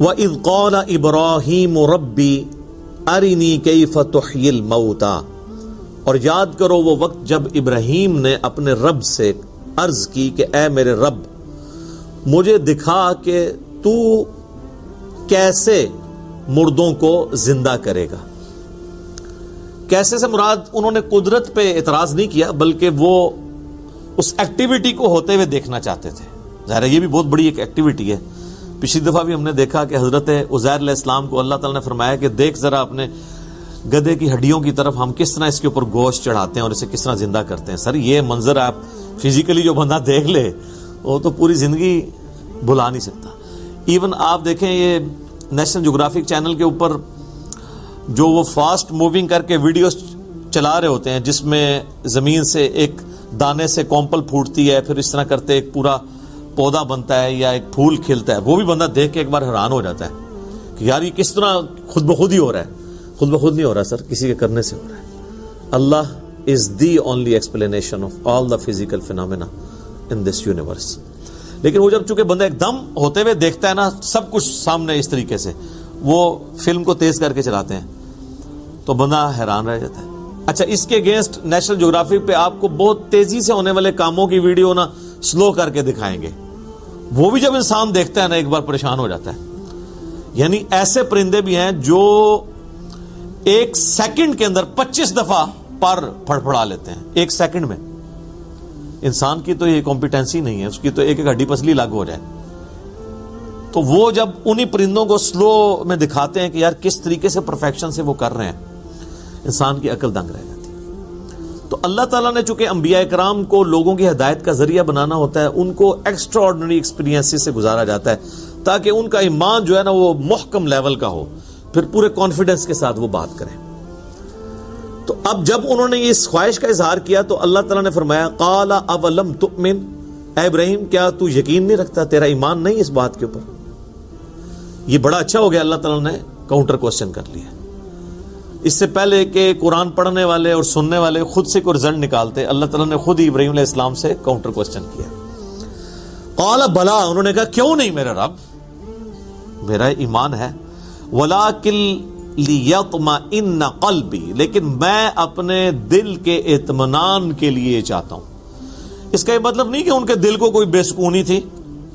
وَإِذْ قَالَ إِبْرَاهِيمُ رَبِّي أَرِنِي كَيْفَ تُحْيِي الْمَوْتَى، اور یاد کرو وہ وقت جب ابراہیم نے اپنے رب سے عرض کی کہ اے میرے رب مجھے دکھا کہ تو کیسے مردوں کو زندہ کرے گا۔ کیسے سے مراد انہوں نے قدرت پہ اعتراض نہیں کیا، بلکہ وہ اس ایکٹیویٹی کو ہوتے ہوئے دیکھنا چاہتے تھے۔ ظاہر ہے یہ بھی بہت بڑی ایک ایکٹیویٹی ہے۔ پچھلی دفعہ بھی ہم نے دیکھا کہ حضرت عزیر علیہ السلام کو اللہ تعالیٰ نے فرمایا کہ دیکھ ذرا اپنے گدھے کی ہڈیوں کی طرف ہم کس طرح اس کے اوپر گوشت چڑھاتے ہیں اور اسے کس طرح زندہ کرتے ہیں۔ سر یہ منظر آپ فزیکلی جو بندہ دیکھ لے وہ تو پوری زندگی بھلا نہیں سکتا۔ ایون آپ دیکھیں یہ نیشنل جغرافک چینل کے اوپر جو وہ فاسٹ موونگ کر کے ویڈیوز چلا رہے ہوتے ہیں جس میں زمین سے ایک دانے سے کومپل پھوٹتی ہے، پھر اس طرح کرتے ایک پورا پودا بنتا ہے یا ایک پھول کھلتا ہے، وہ بھی بندہ دیکھ کے ایک بار حیران ہو جاتا ہے کہ یار یہ کس طرح خود بخود ہی ہو رہا ہے۔ خود بخود نہیں ہو رہا سر، کسی کے کرنے سے ہو رہا ہے۔ اللہ is the only explanation of all the physical phenomena in this universe۔ لیکن وہ جب چونکہ بندہ ایک دم ہوتے ہوئے دیکھتا ہے نا سب کچھ سامنے اس طریقے سے، وہ فلم کو تیز کر کے چلاتے ہیں تو بندہ حیران رہ جاتا ہے۔ اچھا اس کے اگینسٹ نیشنل جغرافک پہ آپ کو بہت تیزی سے ہونے والے کاموں کی ویڈیو نا سلو کر کے دکھائیں گے، وہ بھی جب انسان دیکھتا ہے نا ایک بار پریشان ہو جاتا ہے۔ یعنی ایسے پرندے بھی ہیں جو ایک سیکنڈ کے اندر 25 دفعہ پر پھڑپھڑا لیتے ہیں ایک سیکنڈ میں۔ انسان کی تو یہ کمپیٹنسی نہیں ہے، اس کی تو ایک ایک ہڈی پسلی الگ ہو جائے۔ تو وہ جب انہی پرندوں کو سلو میں دکھاتے ہیں کہ یار کس طریقے سے پرفیکشن سے وہ کر رہے ہیں، انسان کی عقل دنگ رہ جاتی ہے۔ تو اللہ تعالیٰ نے چونکہ انبیاء کرام کو لوگوں کی ہدایت کا ذریعہ بنانا ہوتا ہے، ان کو ایکسٹرا آرڈنری ایکسپیرینس سے گزارا جاتا ہے تاکہ ان کا ایمان جو ہے نا وہ محکم لیول کا ہو، پھر پورے کانفیڈنس کے ساتھ وہ بات کریں۔ تو اب جب انہوں نے اس خواہش کا اظہار کیا تو اللہ تعالیٰ نے فرمایا قال اولم تؤمن، اے ابراہیم کیا تو یقین نہیں رکھتا، تیرا ایمان نہیں اس بات کے اوپر؟ یہ بڑا اچھا ہو گیا، اللہ تعالیٰ نے کاؤنٹر کوسچن کر لیا۔ اس سے پہلے کہ قرآن پڑھنے والے اور سننے والے خود سے کوئی رزلٹ نکالتے، اللہ تعالیٰ نے خود ہی ابراہیم علیہ السلام سے کاؤنٹر کوسچن کیا۔ قال بلا، انہوں نے کہا کیوں نہیں میرے رب، میرا ایمان ہے، ولکن لیطمئن قلبی، لیکن میں اپنے دل کے اطمینان کے لیے چاہتا ہوں۔ اس کا یہ مطلب نہیں کہ ان کے دل کو کوئی بے سکونی تھی،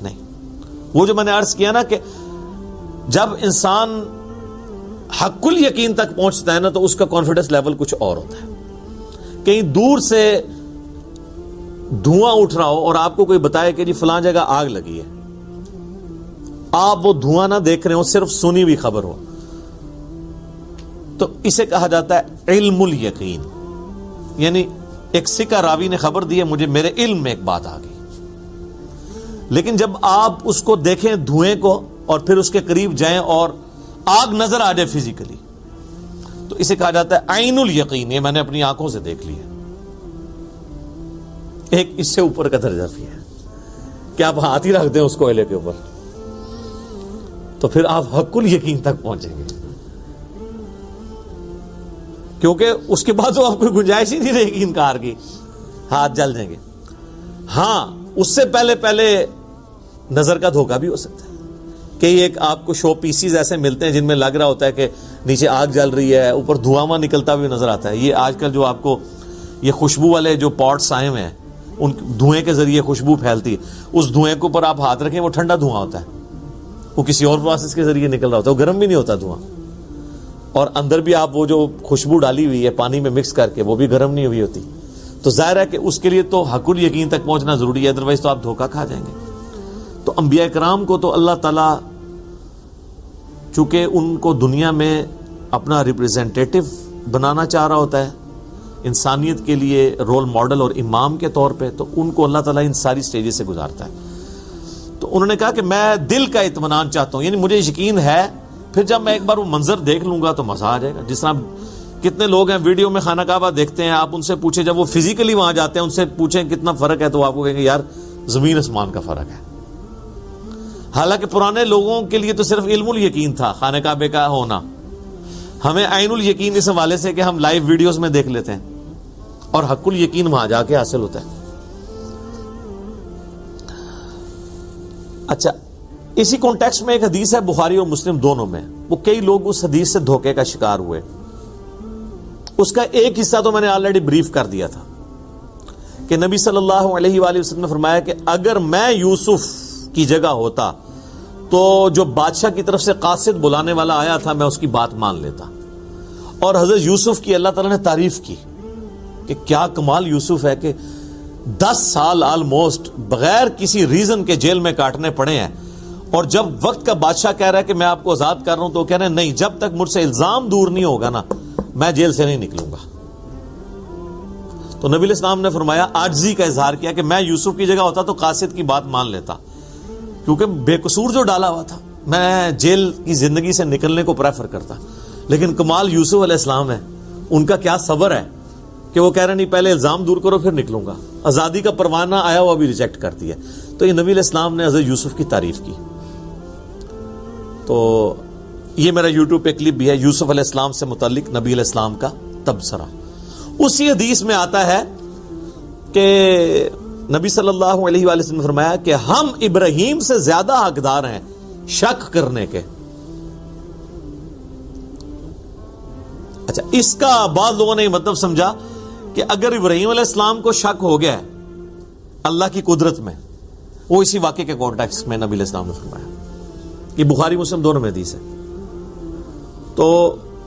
نہیں۔ وہ جو میں نے عرض کیا نا کہ جب انسان حق الیقین تک پہنچتا ہے نا تو اس کا کانفیڈنس لیول کچھ اور ہوتا ہے۔ کہیں دور سے دھواں اٹھ رہا ہو اور آپ کو کوئی بتائے کہ جی فلاں جگہ آگ لگی ہے، آپ وہ دھواں نہ دیکھ رہے ہو، صرف سنی ہوئی خبر ہو، تو اسے کہا جاتا ہے علم الیقین۔ یعنی ایک سکہ راوی نے خبر دی ہے، مجھے میرے علم میں ایک بات آ گئی، لیکن جب آپ اس کو دیکھیں دھوئیں کو اور پھر اس کے قریب جائیں اور آگ نظر آ جائے فزیکلی، تو اسے کہا جاتا ہے عین الیقین، یہ میں نے اپنی آنکھوں سے دیکھ لیا۔ ایک اس سے اوپر کا درجہ بھی ہے کہ آپ ہاتھ ہی رکھ دیں اس کوئلے کے اوپر تو پھر آپ حق الیقین تک پہنچیں گے، کیونکہ اس کے بعد تو آپ کو گنجائش ہی نہیں رہے گی انکار کی، ہاتھ جل جائیں گے۔ ہاں اس سے پہلے نظر کا دھوکہ بھی ہو سکتا ہے کہ ایک آپ کو شو پیسز ایسے ملتے ہیں جن میں لگ رہا ہوتا ہے کہ نیچے آگ جل رہی ہے، اوپر دھواں نکلتا بھی نظر آتا ہے۔ یہ آج کل جو آپ کو یہ خوشبو والے جو پاٹس آئے ہوئے ہیں، ان دھوئیں کے ذریعے خوشبو پھیلتی ہے، اس دھوئیں کے اوپر آپ ہاتھ رکھیں وہ ٹھنڈا دھواں ہوتا ہے، وہ کسی اور پروسیس کے ذریعے نکل رہا ہوتا ہے، وہ گرم بھی نہیں ہوتا دھواں، اور اندر بھی آپ وہ جو خوشبو ڈالی ہوئی ہے پانی میں مکس کر کے وہ بھی گرم نہیں ہوئی ہوتی۔ تو ظاہر ہے کہ اس کے لیے تو حق الیقین تک پہنچنا ضروری ہے، ادروائز تو آپ دھوکہ کھا جائیں گے۔ تو انبیاء کرام کو تو اللہ تعالیٰ چونکہ ان کو دنیا میں اپنا ریپریزنٹیٹو بنانا چاہ رہا ہوتا ہے انسانیت کے لیے، رول ماڈل اور امام کے طور پہ، تو ان کو اللہ تعالیٰ ان ساری سٹیجز سے گزارتا ہے۔ تو انہوں نے کہا کہ میں دل کا اطمینان چاہتا ہوں، یعنی مجھے یقین ہے، پھر جب میں ایک بار وہ منظر دیکھ لوں گا تو مزہ آ جائے گا۔ جس طرح کتنے لوگ ہیں ویڈیو میں خانہ کعبہ دیکھتے ہیں، آپ ان سے پوچھیں، جب وہ فزیکلی وہاں جاتے ہیں ان سے پوچھیں کتنا فرق ہے تو آپ کو کہیں گے یار زمین آسمان کا فرق ہے۔ حالانکہ پرانے لوگوں کے لیے تو صرف علم الیقین تھا خانہ کعبے کا ہونا، ہمیں عین الیقین اس حوالے سے کہ ہم لائیو ویڈیوز میں دیکھ لیتے ہیں، اور حق الیقین وہاں جا کے حاصل ہوتا ہے۔ اچھا اسی کانٹیکسٹ میں ایک حدیث ہے بخاری اور مسلم دونوں میں، وہ کئی لوگ اس حدیث سے دھوکے کا شکار ہوئے. اس کا ایک حصہ تو میں نے آلریڈی بریف کر دیا تھا کہ نبی صلی اللہ علیہ وآلہ وسلم نے فرمایا کہ اگر میں یوسف کی جگہ ہوتا تو جو بادشاہ کی طرف سے قاصد بلانے والا آیا تھا میں اس کی بات مان لیتا. اور حضرت یوسف کی اللہ تعالیٰ نے تعریف کی کہ کیا کمال یوسف ہے کہ 10 سال آلموسٹ بغیر کسی ریزن کے جیل میں کاٹنے پڑے ہیں، اور جب وقت کا بادشاہ کہہ رہا ہے کہ میں آپ کو آزاد کر رہا ہوں تو وہ کہہ رہے ہیں نہیں، جب تک مجھ سے الزام دور نہیں ہوگا نا میں جیل سے نہیں نکلوں گا. تو نبی علیہ السلام نے فرمایا، عاجزی کا اظہار کیا کہ میں یوسف کی جگہ ہوتا تو قاصد کی بات مان لیتا، کیونکہ بے قصور جو ڈالا ہوا تھا میں جیل کی زندگی سے نکلنے کو پریفر کرتا. لیکن کمال یوسف علیہ السلام ہے، ان کا کیا صبر ہے کہ وہ کہہ رہے نہیں پہلے الزام دور کرو پھر نکلوں گا. آزادی کا پروانہ آیا ہوا بھی ریجیکٹ کر دیا. تو یہ نبی علیہ السلام نے حضرت یوسف کی تعریف کی. تو یہ میرا یوٹیوب پہ کلپ بھی ہے یوسف علیہ السلام سے متعلق نبی علیہ السلام کا تبصرہ. اسی حدیث میں آتا ہے کہ نبی صلی اللہ علیہ وآلہ وسلم نے فرمایا کہ ہم ابراہیم سے زیادہ حقدار ہیں شک کرنے کے. اچھا، اس کا بعض لوگوں نے یہ مطلب سمجھا کہ اگر ابراہیم علیہ السلام کو شک ہو گیا ہے اللہ کی قدرت میں، وہ اسی واقعے کے کانٹیکسٹ میں نبی علیہ السلام نے فرمایا. یہ بخاری مسلم دونوں میں حدیث ہے. تو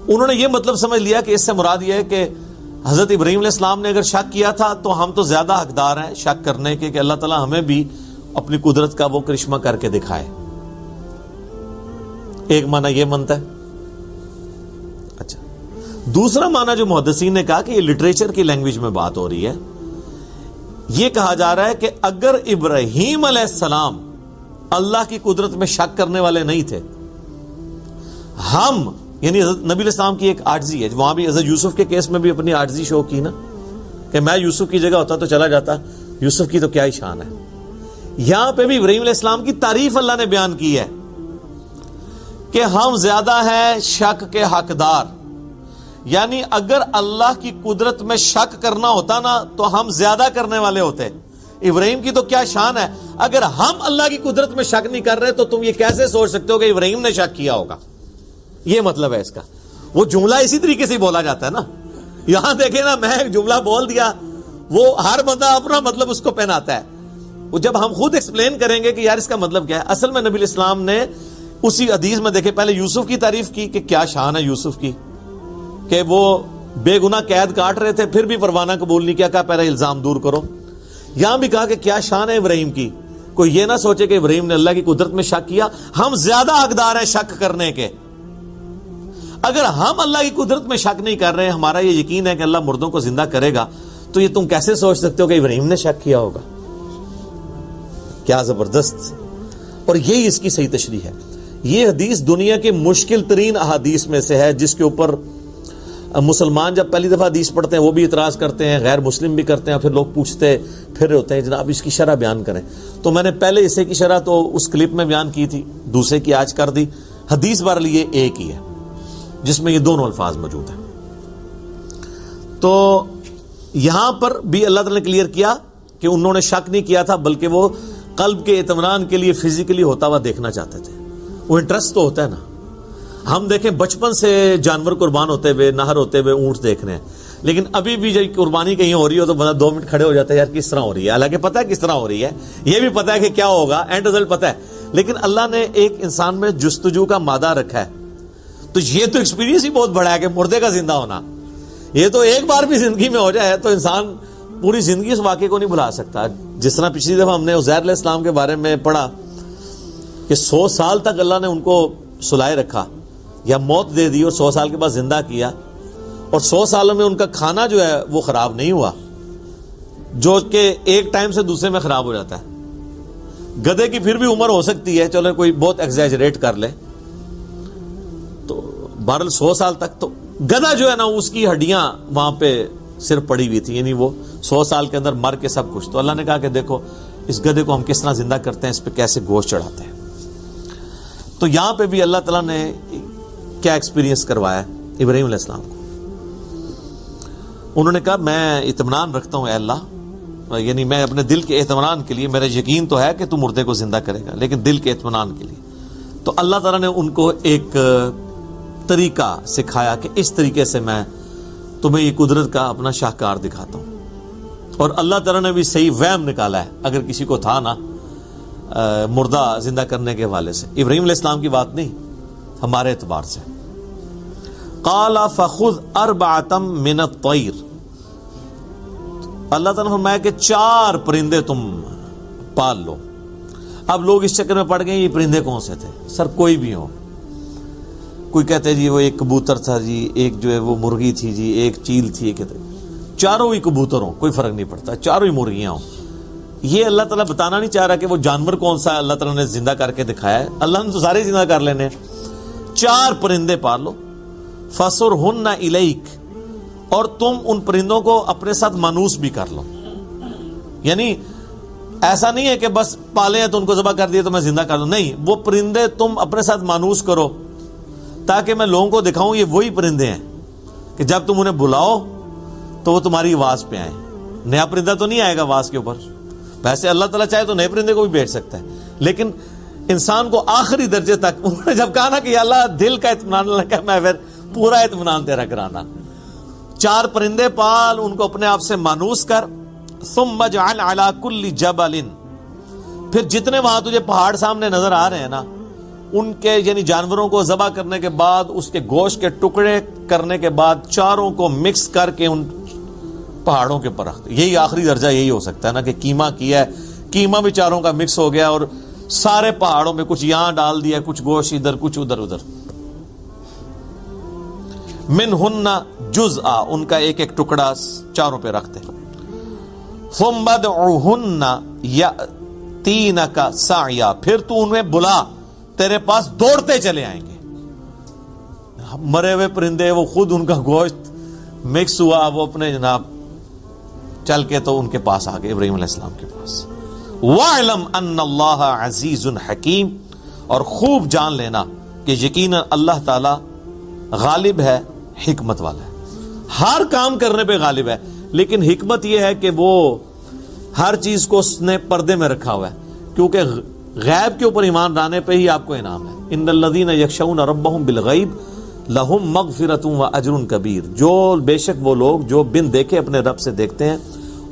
انہوں نے یہ مطلب سمجھ لیا کہ اس سے مراد یہ ہے کہ حضرت ابراہیم علیہ السلام نے اگر شک کیا تھا تو ہم تو زیادہ حقدار ہیں شک کرنے کے کہ اللہ تعالیٰ ہمیں بھی اپنی قدرت کا وہ کرشمہ کر کے دکھائے. ایک معنی یہ بنتا ہے. اچھا، دوسرا معنی جو محدثین نے کہا کہ یہ لٹریچر کی لینگویج میں بات ہو رہی ہے، یہ کہا جا رہا ہے کہ اگر ابراہیم علیہ السلام اللہ کی قدرت میں شک کرنے والے نہیں تھے، ہم یعنی حضرت نبی علیہ السلام کی ایک عاجزی ہے، وہاں بھی حضرت یوسف کے کیس میں بھی اپنی عاجزی شو کی نا کہ میں یوسف کی جگہ ہوتا تو چلا جاتا، یوسف کی تو کیا ہی شان ہے. یہاں پہ بھی ابراہیم علیہ السلام کی تعریف اللہ نے بیان کی ہے کہ ہم زیادہ ہیں شک کے حقدار. یعنی اگر اللہ کی قدرت میں شک کرنا ہوتا نا تو ہم زیادہ کرنے والے ہوتے. ابراہیم کی تو کیا شان ہے، اگر ہم اللہ کی قدرت میں شک نہیں کر رہے تو تم یہ کیسے سوچ سکتے ہو کہ ابراہیم نے شک کیا ہوگا. یہ مطلب ہے اس کا. وہ جملہ اسی طریقے سے بولا جاتا ہے نا. یہاں دیکھیں نا، میں ایک جملہ بول دیا، وہ ہر بندہ اپنا مطلب اس کو پہناتا ہے. وہ جب ہم خود ایکسپلین کریں گے کہ یار اس کا مطلب کیا ہے، اصل میں نبی علیہ السلام نے اسی حدیث میں دیکھیں پہلے یوسف کی تعریف کی کہ کیا شان ہے یوسف کی، کہ وہ بے گناہ قید کاٹ رہے تھے پھر بھی پروانہ قبول نہیں کیا، کہا پہلے الزام دور کرو. یہاں بھی کہا کہ کیا شان ہے ابراہیم کی. کوئی یہ نہ سوچے کہ ابراہیم نے اللہ کی قدرت میں شک کیا، ہم زیادہ حقدار ہیں شک کرنے کے. اگر ہم اللہ کی قدرت میں شک نہیں کر رہے، ہمارا یہ یقین ہے کہ اللہ مردوں کو زندہ کرے گا، تو یہ تم کیسے سوچ سکتے ہو کہ ابراہیم نے شک کیا ہوگا. کیا زبردست. اور یہی اس کی صحیح تشریح ہے. یہ حدیث دنیا کے مشکل ترین احادیث میں سے ہے، جس کے اوپر مسلمان جب پہلی دفعہ حدیث پڑھتے ہیں وہ بھی اعتراض کرتے ہیں، غیر مسلم بھی کرتے ہیں، پھر لوگ پوچھتے پھر ہوتے ہیں جناب اس کی شرح بیان کریں. تو میں نے پہلے اسے کی شرح تو اس کلپ میں بیان کی تھی، دوسرے کی آج کر دی. حدیث بہرحال یہ ایک ہی ہے جس میں یہ دونوں الفاظ موجود ہیں. تو یہاں پر بھی اللہ تعالیٰ نے کلیئر کیا کہ انہوں نے شک نہیں کیا تھا، بلکہ وہ قلب کے اطمینان کے لیے فزیکلی ہوتا ہوا دیکھنا چاہتے تھے. وہ انٹرسٹ تو ہوتا ہے نا. ہم دیکھیں بچپن سے جانور قربان ہوتے ہوئے، نہر ہوتے ہوئے اونٹ دیکھ رہے ہیں، لیکن ابھی بھی جب قربانی کہیں ہو رہی ہو تو بندہ 2 منٹ کھڑے ہو جاتا ہے، یار کس طرح ہو رہی ہے. حالانکہ پتہ ہے کس طرح ہو رہی ہے، یہ بھی پتہ ہے کہ کیا ہوگا، اینڈ رزلٹ پتہ ہے، لیکن اللہ نے ایک انسان میں جستجو کا مادہ رکھا ہے. تو یہ تو ایکسپیرینس ہی بہت بڑا ہے کہ مردے کا زندہ ہونا. یہ تو ایک بار بھی زندگی میں ہو جائے تو انسان پوری زندگی اس واقعے کو نہیں بھلا سکتا. جس طرح پچھلی دفعہ ہم نے عزیر علیہ السلام کے بارے میں پڑھا کہ 100 سال تک اللہ نے ان کو سلائے رکھا یا موت دے دی اور 100 سال کے بعد زندہ کیا، اور 100 سالوں میں ان کا کھانا جو ہے وہ خراب نہیں ہوا، جو کہ ایک ٹائم سے دوسرے میں خراب ہو جاتا ہے. گدھے کی پھر بھی عمر ہو سکتی ہے، چلو کوئی بہت ایگزیجریٹ کر لے، تو بہرحال 100 سال تک تو گدھا جو ہے نا اس کی ہڈیاں وہاں پہ صرف پڑی ہوئی تھی، یعنی وہ 100 سال کے اندر مر کے سب کچھ. تو اللہ نے کہا کہ دیکھو اس گدھے کو ہم کس طرح زندہ کرتے ہیں، اس پہ کیسے گوشت چڑھاتے ہیں. تو یہاں پہ بھی اللہ تعالیٰ نے کیا ایکسپیرینس کروایا ابراہیم علیہ السلام کو. انہوں نے کہا میں اطمینان رکھتا ہوں اے اللہ یعنی میں اپنے دل کے اطمینان کے لیے، میرا یقین تو ہے کہ تو مردے کو زندہ کرے گا، لیکن دل کے اطمینان کے لیے، تو اللہ تعالیٰ نے ان کو ایک طریقہ سکھایا کہ اس طریقے سے میں تمہیں یہ قدرت کا اپنا شاہکار دکھاتا ہوں. اور اللہ تعالیٰ نے بھی صحیح وہم نکالا ہے، اگر کسی کو تھا نا مردہ زندہ کرنے کے حوالے سے. ابراہیم علیہ السلام کی بات نہیں، ہمارے اعتبار سے. قال فخذ اربعۃ من الطیر، اللہ تعالیٰ نے فرمایا کہ 4 پرندے تم پال لو. اب لوگ اس چکر میں پڑ گئے یہ پرندے کون سے تھے؟ سر کوئی بھی ہو، کوئی کہتے جی وہ ایک کبوتر تھا جی، ایک جو ہے وہ مرغی تھی جی، ایک چیل تھی، ایک چاروں ہی کبوتر ہوں، کوئی فرق نہیں پڑتا، چاروں ہی مرغیاں ہوں. یہ اللہ تعالیٰ بتانا نہیں چاہ رہا کہ وہ جانور کون سا ہے، اللہ تعالیٰ نے زندہ کر کے دکھایا ہے. اللہ نے تو سارے زندہ کر لینے ہیں. 4 پرندے پال لو. فَصُرْهُنَّ إِلَيْكَ، اور تم ان پرندوں کو اپنے ساتھ مانوس بھی کر لو. یعنی ایسا نہیں ہے کہ بس پالے ہیں تو ان کو ذبح کر دیے تو میں زندہ کر دوں، نہیں، وہ پرندے تم اپنے ساتھ مانوس کرو تاکہ میں لوگوں کو دکھاؤں یہ وہی پرندے ہیں کہ جب تم انہیں بلاؤ تو وہ تمہاری آواز پہ آئیں. نیا پرندہ تو نہیں آئے گا آواز کے اوپر. ویسے اللہ تعالیٰ چاہے تو نئے پرندے کو بھی بھیج سکتا ہے، لیکن انسان کو آخری درجے تک انہوں نے جب کہا نا کہ اللہ دل کا اطمینان لگا، میں پھر پورا اطمینان تیرا کرانا. 4 پرندے پال، ان کو اپنے آپ سے مانوس کر. ثم اجعل علی کل جبل، پھر جتنے وہاں تجھے پہاڑ سامنے نظر آ رہے ہیں نا، ان کے یعنی جانوروں کو ذبح کرنے کے بعد اس کے گوشت کے ٹکڑے کرنے کے بعد چاروں کو مکس کر کے ان پہاڑوں کے اوپر رکھ دے. یہی آخری درجہ یہی ہو سکتا ہے نا کہ قیمہ کیا ہے، قیمہ بھی چاروں کا مکس ہو گیا اور سارے پہاڑوں میں کچھ یہاں ڈال دیا، کچھ گوشت ادھر، کچھ ادھر ادھر. منہن جزءا، ان کا ایک ایک ٹکڑا چاروں پہ رکھتے. ثم ادعوہن یأتینک سعیا، پھر تو انہیں بلا، تیرے پاس دوڑتے چلے آئیں گے. مرے ہوئے پرندے، وہ خود ان کا گوشت مکس ہوا، وہ اپنے جناب چل کے تو ان کے پاس آ گئے، ابراہیم علیہ السلام کے پاس. وَاعْلَمْ أَنَّ اللَّهَ عَزِيزٌ حَكِيمٌ، اور خوب جان لینا کہ یقیناً اللہ تعالی غالب ہے، حکمت والا ہے. ہر کام کرنے پہ غالب ہے، لیکن حکمت یہ ہے کہ وہ ہر چیز کو اس نے پردے میں رکھا ہوا ہے، کیونکہ غیب کے اوپر ایمان لانے پہ ہی آپ کو انعام ہے. ان الذین یخشون ربهم بالغیب لہم مغفرۃ واجر کبیر، جو بے شک وہ لوگ جو بن دیکھے اپنے رب سے دیکھتے ہیں،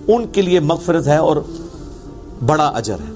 ان کے لیے مغفرت ہے اور بڑا اجر ہے.